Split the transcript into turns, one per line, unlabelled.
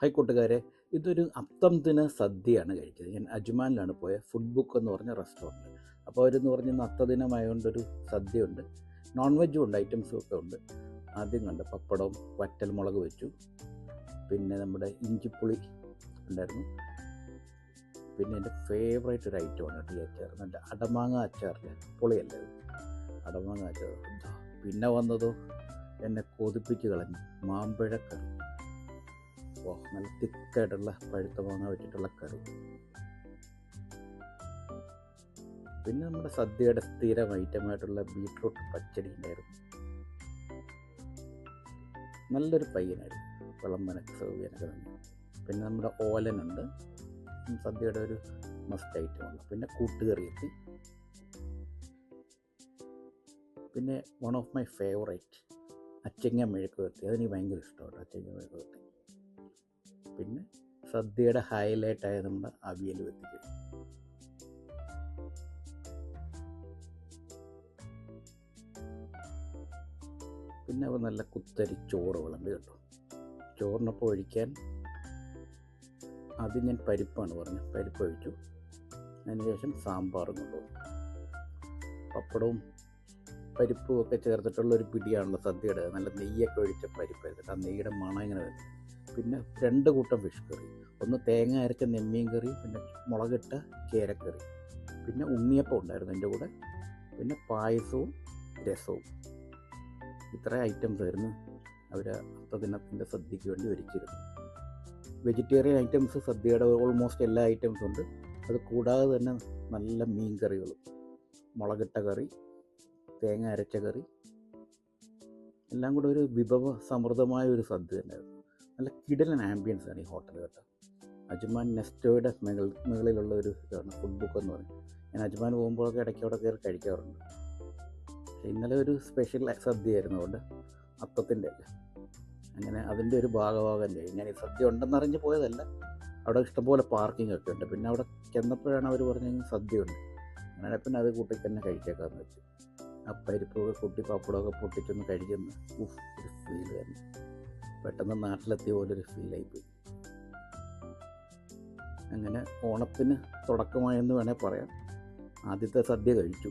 Hi കൂട്ടുകാരെ, ഇതൊരു അത്തംതിന് സദ്യയാണ് കഴിച്ചത്. ഞാൻ അജ്മാനിലാണ് പോയത്, ഫുഡ് ബുക്ക് എന്ന് പറഞ്ഞ റെസ്റ്റോറൻറ്റ്. അപ്പോൾ അവരെന്ന് പറഞ്ഞ അത്തദിനമായതുകൊണ്ടൊരു സദ്യ ഉണ്ട്, നോൺ വെജും ഉണ്ട്, ഐറ്റംസും ഒക്കെ ഉണ്ട്. ആദ്യം കണ്ട പപ്പടവും വറ്റൽ മുളക് വെച്ചു, പിന്നെ നമ്മുടെ ഇഞ്ചിപ്പുളി ഉണ്ടായിരുന്നു, പിന്നെ എൻ്റെ ഫേവറേറ്റ് ഒരു ഐറ്റമാണ് കേട്ടോ ഈ അച്ചാർ. നല്ല അടമാങ്ങ അച്ചാറിൻ്റെ പുളിയല്ലേ, അടമാങ്ങ അച്ചാർ. പിന്നെ വന്നതോ എന്നെ കൊതിപ്പിച്ച് കളഞ്ഞു, മാമ്പഴക്കറി. നല്ല തിക്കായിട്ടുള്ള പഴുത്ത മാങ്ങ വെച്ചിട്ടുള്ള കറി. പിന്നെ നമ്മുടെ സദ്യയുടെ സ്ഥിരം ഐറ്റമായിട്ടുള്ള ബീട്രൂട്ട് പച്ചടി ഉണ്ടായിരുന്നു. നല്ലൊരു പയ്യനായിരുന്നു, വിളമ്പനൊക്കെ സൗകര്യമൊക്കെ തന്നെ. പിന്നെ നമ്മുടെ ഓലനുണ്ട്, സദ്യയുടെ ഒരു മസ്റ്റ് ഐറ്റമാണ്. പിന്നെ കൂട്ടുകറി എത്തി. പിന്നെ വൺ ഓഫ് മൈ ഫേവറേറ്റ് അച്ചങ്ങ മെഴുക്ക് വരട്ടി. അതെനിക്ക് ഭയങ്കര ഇഷ്ടമാണ് അച്ചങ്ങ മെഴുക്ക് വരട്ടി. പിന്നെ സദ്യയുടെ ഹൈലൈറ്റായ നമ്മുടെ അവിയൽ വെത്തിച്ച്. പിന്നെ അവ നല്ല കുത്തരി ചോറ് വിളമ്പി കേട്ടോ. ചോറിനൊപ്പം ഒഴിക്കാൻ ആദ്യം ഞാൻ പരിപ്പാണ് പറഞ്ഞത്, പരിപ്പ് ഒഴിച്ചു. അതിനുശേഷം സാമ്പാറും കൊണ്ടുപോകും. പപ്പടവും പരിപ്പും ഒക്കെ ചേർത്തിട്ടുള്ളൊരു പിടിയാണല്ലോ സദ്യയുടെ. നല്ല നെയ്യൊക്കെ ഒഴിച്ച പരിപ്പ് എടുത്തിട്ട് ആ നെയ്യുടെ മണം ഇങ്ങനെ വരുന്നത്. പിന്നെ 2 കൂട്ടം ഫിഷ് കറി, ഒന്ന് തേങ്ങ അരച്ച നെമ്മീൻ കറി, പിന്നെ മുളകിട്ട കേരക്കറി. പിന്നെ ഉണ്ണിയപ്പം ഉണ്ടായിരുന്നു എൻ്റെ കൂടെ. പിന്നെ പായസവും രസവും. ഇത്ര ഐറ്റംസ് ആയിരുന്നു അവർ അത്തദിനത്തിൻ്റെ സദ്യയ്ക്ക് വേണ്ടി ഒരുക്കിയിരുന്നു. വെജിറ്റേറിയൻ ഐറ്റംസ് സദ്യയുടെ ഓൾമോസ്റ്റ് എല്ലാ ഐറ്റംസും ഉണ്ട്. അത് കൂടാതെ തന്നെ നല്ല മീൻ കറികളും, മുളകിട്ട കറി, തേങ്ങ അരച്ച കറി, എല്ലാം കൂടെ ഒരു വിഭവ സമൃദ്ധമായ ഒരു സദ്യ തന്നെയായിരുന്നു. നല്ല കിടിലൻ ആംബിയൻസ് ആണ് ഈ ഹോട്ടൽ കേട്ടോ. അജ്മാൻ നെസ്റ്റോയുടെ മുകളിലുള്ള ഒരു ഇതാണ് ഫുഡ് ബുക്ക് എന്ന് പറയും. ഞാൻ അജ്മാൻ പോകുമ്പോഴൊക്കെ ഇടയ്ക്ക് അവിടെ കയറി കഴിക്കാറുണ്ട്. പക്ഷേ ഇന്നലെ ഒരു സ്പെഷ്യൽ സദ്യയായിരുന്നു, അതുകൊണ്ട് അത്തത്തിൻ്റെ അല്ല, അങ്ങനെ അതിൻ്റെ ഒരു ഭാഗമാകാൻ കഴിയും. ഞാൻ ഈ സദ്യ ഉണ്ടെന്നറിഞ്ഞ് പോയതല്ല, അവിടെ ഇഷ്ടംപോലെ പാർക്കിംഗ് ഒക്കെ ഉണ്ട്. പിന്നെ അവിടെ ചെന്നപ്പോഴാണ് അവർ പറഞ്ഞത് സദ്യ ഉണ്ട്. അങ്ങനെ പിന്നെ അത് കൂട്ടി തന്നെ കഴിച്ചേക്കാമെന്ന് വെച്ചു. ആ പരിപ്പൊക്കെ കൂട്ടി പപ്പടമൊക്കെ പൊട്ടിച്ചൊന്ന് കഴിക്കുന്ന ഒരു ഫീൽ തന്നെ, പെട്ടെന്ന് നാട്ടിലെത്തിയ പോലൊരു ഫീലായിപ്പോയി. അങ്ങനെ ഓണത്തിന് തുടക്കമായെന്ന് വേണേൽ പറയാം. ആദ്യത്തെ സദ്യ കഴിച്ചു.